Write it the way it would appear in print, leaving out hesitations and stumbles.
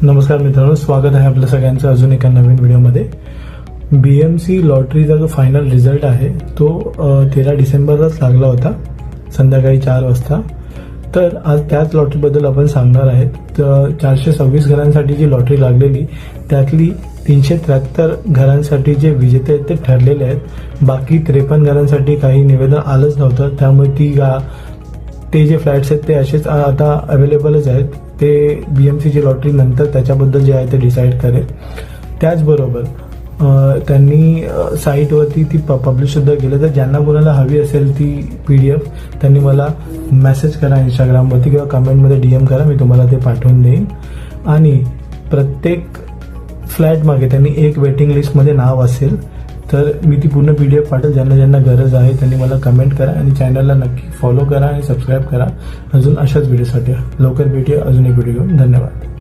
नमस्कार मित्रांनो, स्वागत आहे आपल्या सगळ्यांचं अजून एका नवीन व्हिडिओमध्ये। BMC लॉटरीचा जो फायनल रिझल्ट आहे तो 13 डिसेंबरलाच लागला होता संध्याकाळी 4 वाजता। तर आज त्याच लॉटरीबद्दल आपण सांगणार आहेत। तर 426 घरांसाठी जी लॉटरी लागलेली त्यातली 373 घरांसाठी जे विजेते आहेत ते ठरलेले आहेत। बाकी 53 घरांसाठी काही निवेदन आलंच नव्हतं, त्यामुळे ते जे फ्लॅट्स आहेत ते असेच आता अवेलेबलच आहेत। ते BMCची लॉटरी नंतर त्याच्याबद्दल जे आहे ते डिसाईड करेल। त्याचबरोबर त्यांनी साईटवरती ती पब्लिश सुद्धा केलं, तर ज्यांना कोणाला हवी असेल ती PDF त्यांनी मला मेसेज करा इंस्टाग्रामवरती किंवा कमेंटमध्ये DM करा, मी तुम्हाला ते पाठवून देईन। आणि प्रत्येक फ्लॅट मागे त्यांनी एक वेटिंग लिस्टमध्ये नाव असेल तर मी ती पूर्ण PDF पाठवेल। ज्यांना ज्यांना गरज आहे त्यांनी मला कमेंट करा आणि चॅनलला नक्की फॉलो करा आणि सबस्क्राईब करा अजून अशाच व्हिडिओसाठी। लवकर भेटूया अजून एक व्हिडिओ घेऊन। धन्यवाद।